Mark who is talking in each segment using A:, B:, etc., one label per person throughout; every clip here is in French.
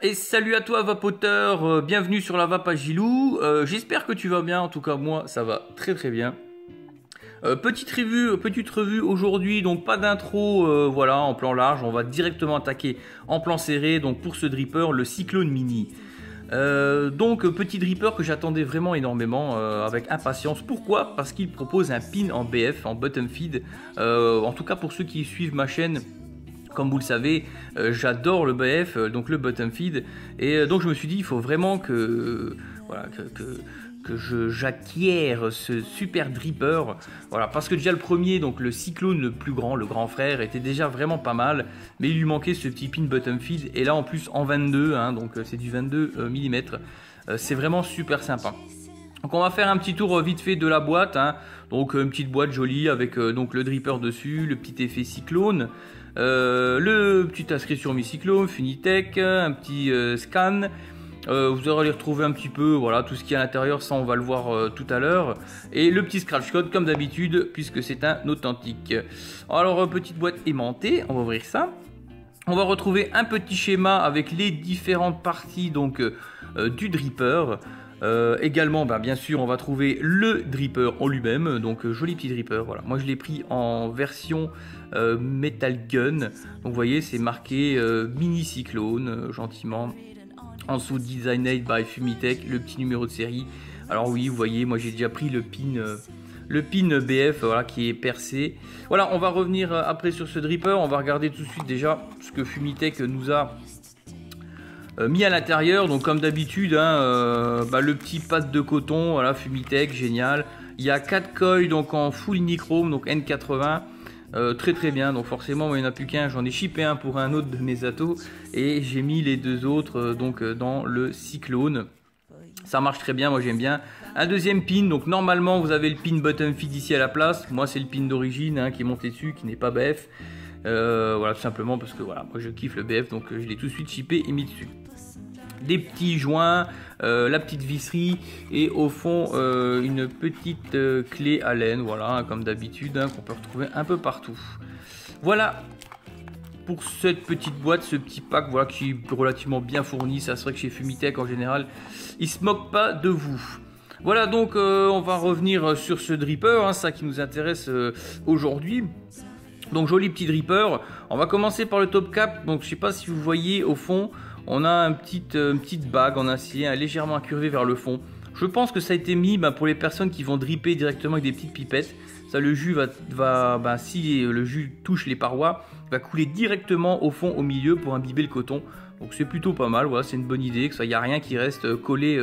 A: Et salut à toi vapoteur, bienvenue sur la Vape Agilou. J'espère que tu vas bien, en tout cas moi ça va très très bien. Petite revue aujourd'hui, donc pas d'intro, voilà, en plan large, on va directement attaquer en plan serré, donc pour ce dripper, le Cyclone Mini. Donc petit dripper que j'attendais vraiment énormément, avec impatience. Pourquoi? Parce qu'il propose un pin en BF, en bottom feed, en tout cas pour ceux qui suivent ma chaîne. Comme vous le savez, j'adore le BF, donc le bottom feed, et donc je me suis dit il faut vraiment que voilà j'acquière ce super dripper, voilà, parce que déjà le premier, donc le Cyclone, le plus grand, le grand frère, était déjà vraiment pas mal, mais il lui manquait ce petit pin bottom feed, et là en plus en 22, hein, donc c'est du 22 mm, c'est vraiment super sympa. Donc on va faire un petit tour vite fait de la boîte, hein. Donc une petite boîte jolie avec donc le dripper dessus, le petit effet cyclone, le petit inscription Mi Cyclone, Funitech, un petit scan. Vous aurez les retrouver un petit peu, voilà, tout ce qui est à l'intérieur, ça on va le voir tout à l'heure. Et le petit scratch code comme d'habitude, puisque c'est un authentique. Alors petite boîte aimantée, on va ouvrir ça. On va retrouver un petit schéma avec les différentes parties donc du dripper. Également, bien sûr, on va trouver le dripper en lui-même, donc joli petit dripper. Voilà, moi je l'ai pris en version Metal Gun. Donc vous voyez, c'est marqué Mini Cyclone, gentiment. En dessous, Designed by Fumitech, le petit numéro de série. Alors oui, vous voyez, moi j'ai déjà pris le pin BF, voilà, qui est percé. Voilà, on va revenir après sur ce dripper. On va regarder tout de suite déjà ce que Fumitech nous a mis à l'intérieur. Donc comme d'habitude, hein, le petit pad de coton, voilà, Fumitech, génial. Il y a 4 coils donc en full nichrome, donc N80. Très très bien, donc forcément il n'y en a plus qu'un, j'en ai shippé un pour un autre de mes atos et j'ai mis les deux autres donc dans le Cyclone. Ça marche très bien, moi j'aime bien. Un deuxième pin, donc normalement vous avez le pin bottom feed ici à la place. Moi c'est le pin d'origine, hein, qui est monté dessus, qui n'est pas BF. Voilà, tout simplement parce que voilà, moi je kiffe le BF, donc je l'ai tout de suite shippé et mis dessus. Des petits joints, la petite visserie et au fond une petite clé Allen, voilà, hein, comme d'habitude, hein, qu'on peut retrouver un peu partout. Voilà pour cette petite boîte, ce petit pack, voilà, qui est relativement bien fourni. Ça serait que chez Fumitech en général ils se moquent pas de vous. Voilà, donc on va revenir sur ce dripper, hein, ça qui nous intéresse aujourd'hui. Donc joli petit dripper. On va commencer par le top cap. Donc je sais pas si vous voyez au fond, on a une petite bague en acier, hein, légèrement incurvée vers le fond. Je pense que ça a été mis pour les personnes qui vont dripper directement avec des petites pipettes. Ça, le jus si le jus touche les parois, va couler directement au fond, au milieu, pour imbiber le coton. Donc c'est plutôt pas mal, voilà, c'est une bonne idée, que ça, il n'y a rien qui reste collé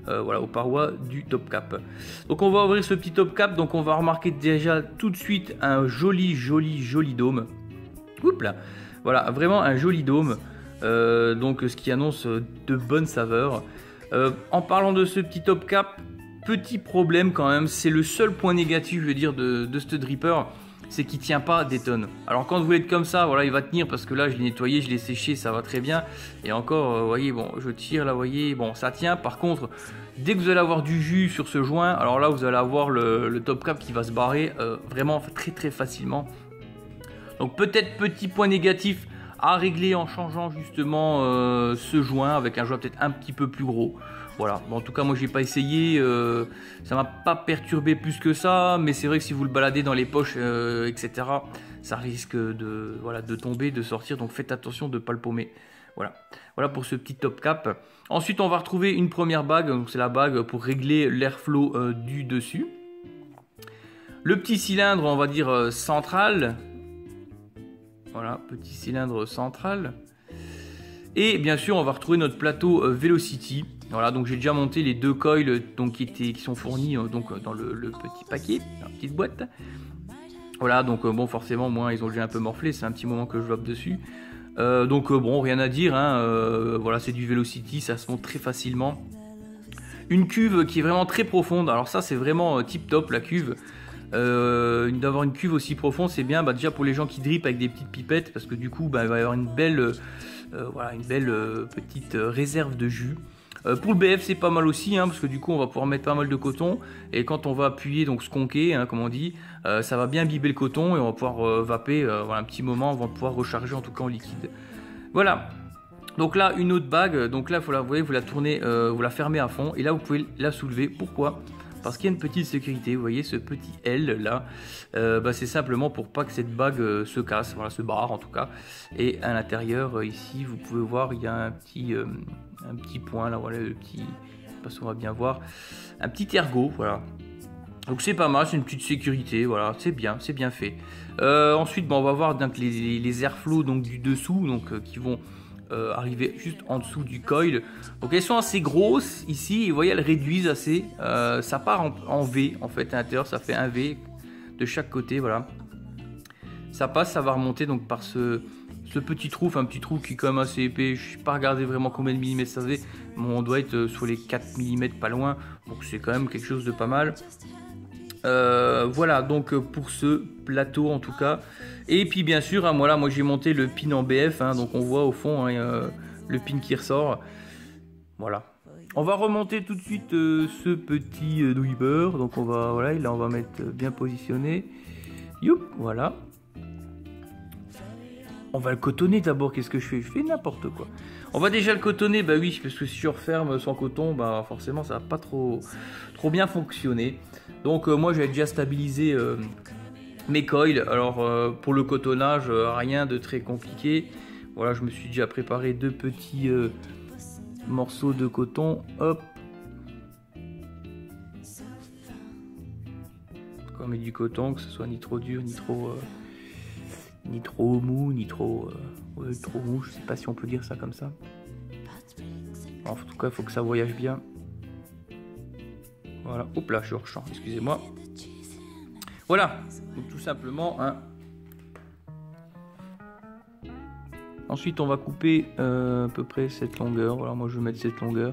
A: voilà, aux parois du top cap. Donc on va ouvrir ce petit top cap, donc on va remarquer déjà tout de suite un joli dôme. Oups là. Voilà, vraiment un joli dôme, donc ce qui annonce de bonnes saveurs. En parlant de ce petit top cap, petit problème quand même, c'est le seul point négatif, je veux dire, de ce dripper, c'est qu'il tient pas des tonnes. Alors quand vous êtes comme ça, voilà, il va tenir parce que là je l'ai nettoyé, je l'ai séché, ça va très bien. Et encore, vous voyez, bon, je tire là, vous voyez, bon, ça tient. Par contre, dès que vous allez avoir du jus sur ce joint, alors là vous allez avoir le top cap qui va se barrer vraiment très facilement. Donc peut-être petit point négatif à régler en changeant justement ce joint avec un joint peut-être un petit peu plus gros. Voilà, bon, en tout cas moi j'ai pas essayé, ça m'a pas perturbé plus que ça, mais c'est vrai que si vous le baladez dans les poches, etc., ça risque de tomber, de sortir, donc faites attention de ne pas le paumer. Voilà pour ce petit top cap. Ensuite on va retrouver une première bague, donc c'est la bague pour régler l'airflow du dessus. Le petit cylindre, on va dire central. Voilà, petit cylindre central. Et bien sûr, on va retrouver notre plateau Velocity. Voilà, donc j'ai déjà monté les deux coils donc, qui sont fournis donc, dans le petit paquet, dans la petite boîte. Voilà, donc bon, forcément, moi, ils ont déjà un peu morflé, c'est un petit moment que je lobe dessus. Donc bon, rien à dire, hein, voilà, c'est du Velocity, ça se monte très facilement. Une cuve qui est vraiment très profonde, alors ça, c'est vraiment tip top, la cuve. D'avoir une cuve aussi profonde, c'est bien, déjà pour les gens qui drippent avec des petites pipettes, parce que du coup, il va y avoir une belle, petite réserve de jus. Pour le BF c'est pas mal aussi, hein, parce que du coup on va pouvoir mettre pas mal de coton, et quand on va appuyer, donc sconquer, hein, comme on dit, ça va bien imbiber le coton et on va pouvoir vaper voilà, un petit moment avant de pouvoir recharger en tout cas en liquide. Voilà. Donc là, une autre bague, donc là, vous voyez, vous la tournez, vous la fermez à fond, et là, vous pouvez la soulever. Pourquoi? Parce qu'il y a une petite sécurité, vous voyez, ce petit L là, c'est simplement pour pas que cette bague se casse, voilà, se barre en tout cas. Et à l'intérieur, ici, vous pouvez voir, il y a un petit point là, voilà, le petit, je sais pas si on va bien voir, un petit ergot, voilà. Donc c'est pas mal, c'est une petite sécurité, voilà, c'est bien fait. Ensuite, on va voir donc, les airflows donc, du dessous, donc qui vont arriver juste en dessous du coil. Donc elles sont assez grosses ici, et vous voyez, elles réduisent assez. Ça part en V en fait à l'intérieur, ça fait un V de chaque côté, voilà. Ça passe, ça va remonter donc par ce petit trou, enfin un petit trou qui est quand même assez épais. Je n'ai pas regardé vraiment combien de millimètres ça faisait, mais on doit être sur les 4 mm pas loin, donc c'est quand même quelque chose de pas mal. Voilà donc pour ce plateau en tout cas. Et puis bien sûr, hein, voilà, moi j'ai monté le pin en BF, hein, donc on voit au fond hein, le pin qui ressort. Voilà. On va remonter tout de suite ce petit dripper. Donc on va, voilà, là on va mettre bien positionné. Youp, voilà. On va le cotonner d'abord. Qu'est-ce que je fais? Je fais n'importe quoi. On va déjà le cotonner, bah oui, parce que si je referme sans coton, bah forcément ça va pas trop bien fonctionner. Donc moi j'avais déjà stabilisé mes coils. Alors pour le cotonnage, rien de très compliqué. Voilà, je me suis déjà préparé 2 petits morceaux de coton. Hop. Quand on met du coton, que ce soit ni trop dur, ni trop mou, ni trop mou, je sais pas si on peut dire ça comme ça. En tout cas, il faut que ça voyage bien. Voilà, hop là, je suis hors champ, excusez-moi. Voilà, donc tout simplement. Hein. Ensuite, on va couper à peu près cette longueur. Voilà, moi je vais mettre cette longueur.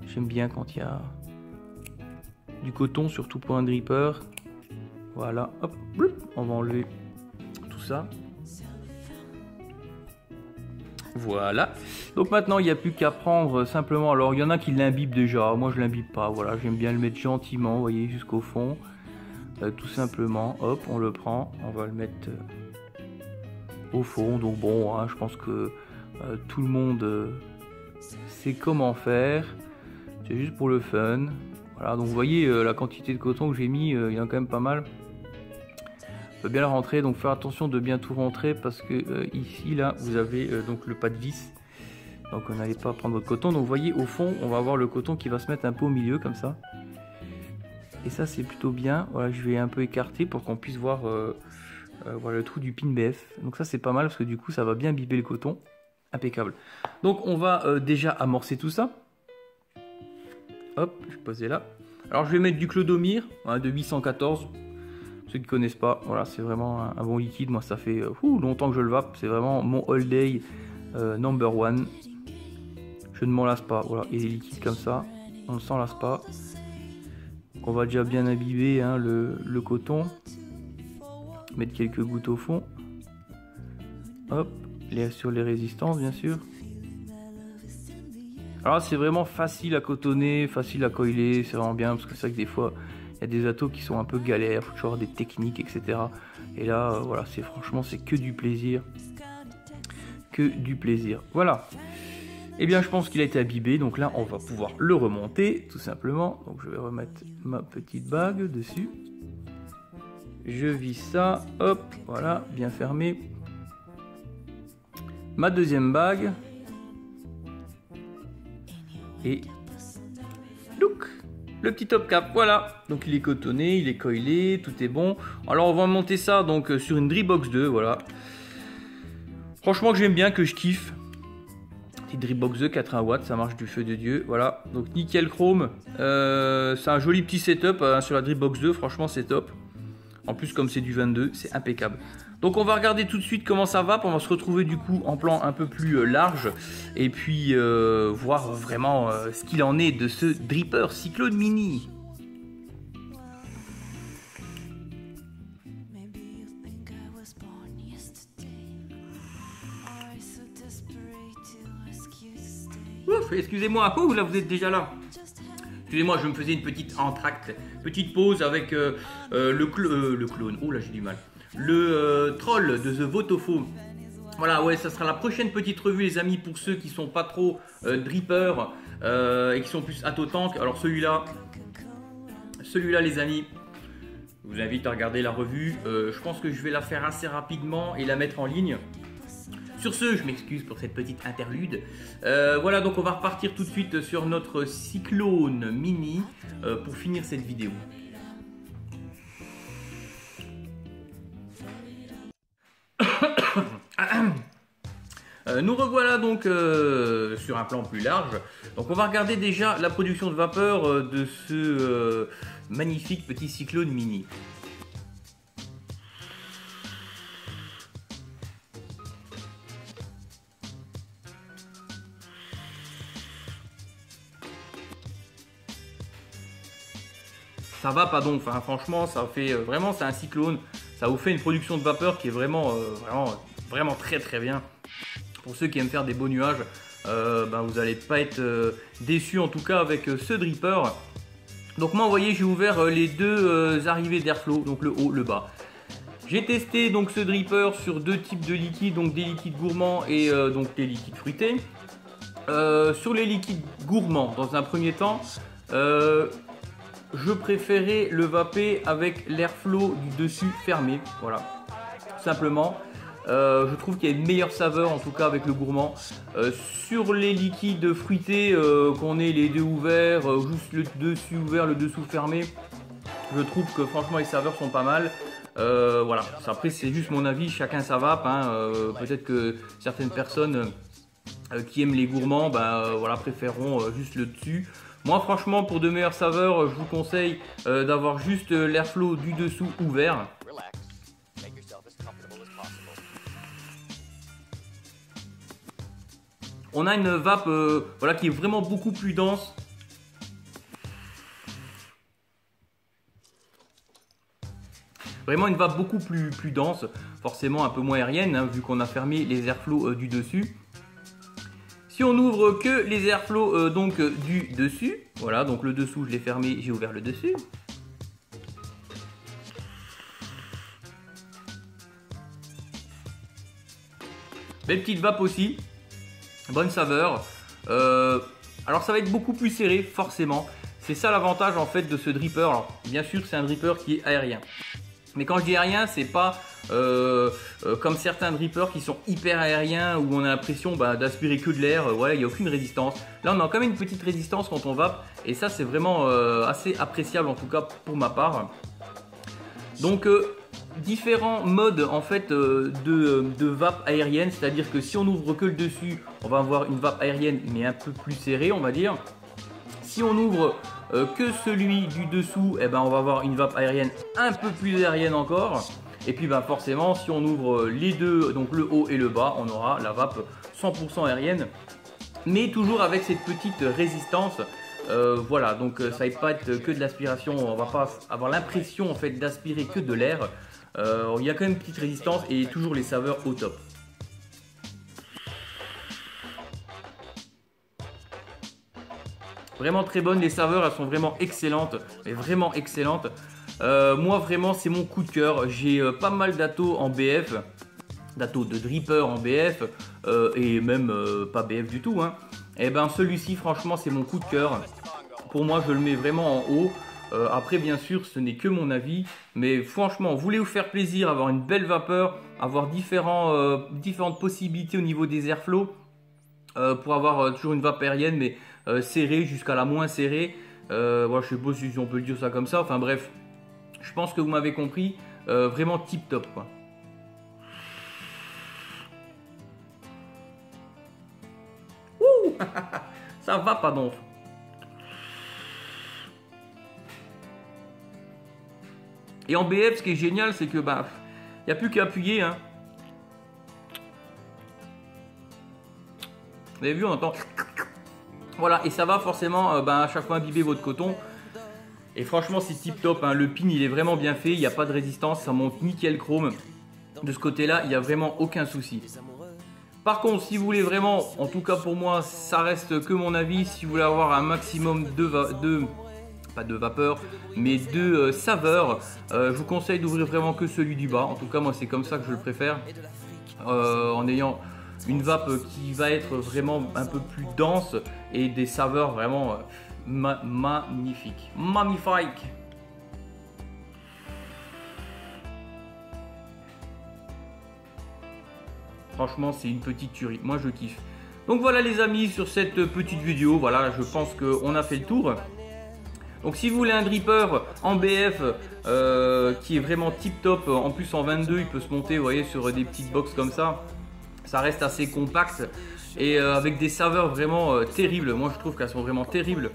A: J'aime bien quand il y a du coton, surtout pour un dripper. Voilà, hop, on va enlever tout ça. Voilà. Donc maintenant, il n'y a plus qu'à prendre simplement. Alors, il y en a qui l'imbibent déjà. Moi, je l'imbibe pas. Voilà, j'aime bien le mettre gentiment, vous voyez, jusqu'au fond. Tout simplement, hop, on le prend. On va le mettre au fond. Donc bon, hein, je pense que tout le monde sait comment faire. C'est juste pour le fun. Voilà, donc vous voyez la quantité de coton que j'ai mis, il y en a quand même pas mal. On peut bien la rentrer, donc faire attention de bien tout rentrer parce que ici là vous avez donc le pas de vis. Donc on n'allait pas prendre votre coton. Donc vous voyez au fond on va avoir le coton qui va se mettre un peu au milieu comme ça. Et ça c'est plutôt bien. Voilà, je vais un peu écarter pour qu'on puisse voir voilà, le trou du pin BF. Donc ça c'est pas mal parce que du coup ça va bien biber le coton. Impeccable. Donc on va déjà amorcer tout ça. Hop, je vais poser là. Alors je vais mettre du Clodomir hein, de 814. Ceux qui connaissent pas, voilà, c'est vraiment un bon liquide. Moi ça fait longtemps que je le vape. C'est vraiment mon all day number one. Je ne m'en lasse pas. Voilà, il est liquide comme ça. On ne s'en lasse pas. Donc, on va déjà bien imbiber hein, le coton. Mettre quelques gouttes au fond. Hop, sur les résistances bien sûr. Alors c'est vraiment facile à cotonner, facile à coiler, c'est vraiment bien parce que c'est vrai que des fois il y a des atos qui sont un peu galères, il faut toujours avoir des techniques etc. Et là voilà, franchement c'est que du plaisir. Que du plaisir. Voilà. Et bien je pense qu'il a été imbibé, donc là on va pouvoir le remonter tout simplement. Donc je vais remettre ma petite bague dessus. Je visse ça, hop, voilà, bien fermé. Ma deuxième bague. Et look, le petit top cap, voilà. Donc il est cotonné, il est coilé, tout est bon. Alors on va monter ça donc sur une Dripbox 2, voilà. Franchement que j'aime bien, que je kiffe. Petite Dripbox 2, 80 watts, ça marche du feu de Dieu, voilà. Donc nickel chrome. C'est un joli petit setup hein, sur la Dripbox 2, franchement c'est top. En plus comme c'est du 22, c'est impeccable. Donc on va regarder tout de suite comment ça va, on va se retrouver du coup en plan un peu plus large et puis voir vraiment ce qu'il en est de ce dripper Cyclone Mini. Ouf, excusez-moi, là vous êtes déjà là. Excusez-moi, je me faisais une petite entracte, petite pause avec le clone. Oh là j'ai du mal. Le troll de The Votofo Voilà, ouais, ça sera la prochaine petite revue, les amis, pour ceux qui sont pas trop dripper et qui sont plus tank. Alors celui-là, les amis, je vous invite à regarder la revue. Je pense que je vais la faire assez rapidement et la mettre en ligne. Sur ce, je m'excuse pour cette petite interlude. Voilà, donc on va repartir tout de suite sur notre Cyclone Mini pour finir cette vidéo. Nous revoilà donc sur un plan plus large. Donc on va regarder déjà la production de vapeur de ce magnifique petit Cyclone Mini. Ça va pas donc, enfin, franchement ça fait vraiment, c'est un cyclone, ça vous fait une production de vapeur qui est vraiment très très bien. Pour ceux qui aiment faire des beaux nuages, vous n'allez pas être déçus en tout cas avec ce dripper. Donc moi vous voyez j'ai ouvert les deux arrivées d'airflow, donc le haut, le bas. J'ai testé donc ce dripper sur deux types de liquides, donc des liquides gourmands et donc des liquides fruités. Sur les liquides gourmands, dans un premier temps, je préférais le vaper avec l'airflow du dessus fermé, voilà, tout simplement. Je trouve qu'il y a une meilleure saveur en tout cas avec le gourmand. Sur les liquides fruités, qu'on ait les deux ouverts, juste le dessus ouvert, le dessous fermé, je trouve que franchement les saveurs sont pas mal. Voilà, après c'est juste mon avis, chacun sa vape, hein. Peut-être que certaines personnes qui aiment les gourmands voilà, préféreront juste le dessus. Moi franchement pour de meilleures saveurs je vous conseille d'avoir juste l'airflow du dessous ouvert. On a une vape voilà, qui est vraiment beaucoup plus dense. Vraiment une vape beaucoup plus dense, forcément un peu moins aérienne, hein, vu qu'on a fermé les airflows du dessus. Si on n'ouvre que les airflows du dessus, voilà, donc le dessous je l'ai fermé, j'ai ouvert le dessus. Belle petite vape aussi, bonne saveur. Alors ça va être beaucoup plus serré, forcément. C'est ça l'avantage en fait de ce dripper. Alors, bien sûr c'est un dripper qui est aérien. Mais quand je dis aérien, c'est pas comme certains drippers qui sont hyper aériens où on a l'impression d'aspirer que de l'air. Voilà, il n'y a aucune résistance. Là, on a quand même une petite résistance quand on vape. Et ça, c'est vraiment assez appréciable en tout cas pour ma part. Donc, différents modes en fait de vape aérienne. C'est-à-dire que si on ouvre que le dessus, on va avoir une vape aérienne mais un peu plus serrée, on va dire. Si on ouvre que celui du dessous, on va avoir une vape aérienne un peu plus aérienne encore. Et puis forcément, si on ouvre les deux, donc le haut et le bas, on aura la vape 100% aérienne. Mais toujours avec cette petite résistance. Voilà, donc ça va pas être que de l'aspiration, on va pas avoir l'impression en fait d'aspirer que de l'air. Il y a quand même une petite résistance et toujours les saveurs au top. Vraiment très bonne, les saveurs elles sont vraiment excellentes, mais vraiment excellentes. Moi vraiment c'est mon coup de cœur, j'ai pas mal d'atos en BF, d'atos de dripper en BF et même pas BF du tout, hein. Et celui-ci franchement c'est mon coup de cœur. Pour moi je le mets vraiment en haut. Après bien sûr ce n'est que mon avis, mais franchement voulez vous faire plaisir, avoir une belle vapeur, avoir différentes possibilités au niveau des airflows pour avoir toujours une vape aérienne mais serrée jusqu'à la moins serrée. Voilà, je sais pas si on peut le dire ça comme ça, enfin bref, je pense que vous m'avez compris, vraiment tip top quoi. Ouh ça va pas donc. Et en BF, ce qui est génial, c'est que il n'y a plus qu'à appuyer, hein. Vous avez vu, on entend. Voilà, et ça va forcément à chaque fois imbiber votre coton. Et franchement, c'est tip top, hein. Le pin, il est vraiment bien fait, il n'y a pas de résistance, ça monte nickel chrome. De ce côté-là, il n'y a vraiment aucun souci. Par contre, si vous voulez vraiment, en tout cas pour moi, ça reste que mon avis, si vous voulez avoir un maximum pas de vapeur, mais de saveur, je vous conseille d'ouvrir vraiment que celui du bas. En tout cas, moi, c'est comme ça que je le préfère. en ayant une vape qui va être vraiment un peu plus dense et des saveurs vraiment magnifiques. Magnifique. Franchement, c'est une petite tuerie. Moi, je kiffe. Donc voilà les amis, sur cette petite vidéo, voilà, je pense qu'on a fait le tour. Donc si vous voulez un dripper en BF qui est vraiment tip top, en plus en 22, il peut se monter, vous voyez, sur des petites box comme ça. Ça reste assez compact et avec des saveurs vraiment terribles. Moi, je trouve qu'elles sont vraiment terribles.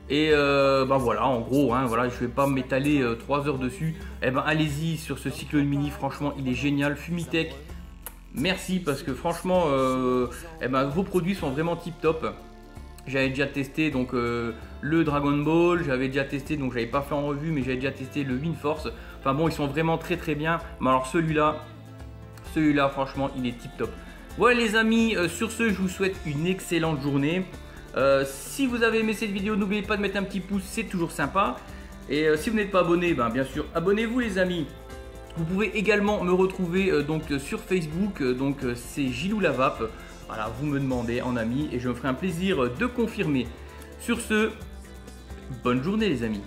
A: Et ben voilà, en gros, hein, voilà, je ne vais pas m'étaler 3 heures dessus. Et ben allez-y sur ce Cyclone Mini, franchement, il est génial. Fumitech. Merci parce que franchement vos produits sont vraiment tip top. J'avais déjà testé donc le Dragon Ball, j'avais déjà testé, donc j'avais pas fait en revue, mais j'avais déjà testé le WinForce. Enfin bon, ils sont vraiment très bien. Mais alors celui-là franchement il est tip top. Voilà les amis, sur ce je vous souhaite une excellente journée. Si vous avez aimé cette vidéo, n'oubliez pas de mettre un petit pouce, c'est toujours sympa. Et si vous n'êtes pas abonné, ben, bien sûr abonnez-vous les amis. Vous pouvez également me retrouver donc sur Facebook, c'est Gilou la Vape. Voilà, vous me demandez en ami et je me ferai un plaisir de confirmer. Sur ce, bonne journée les amis.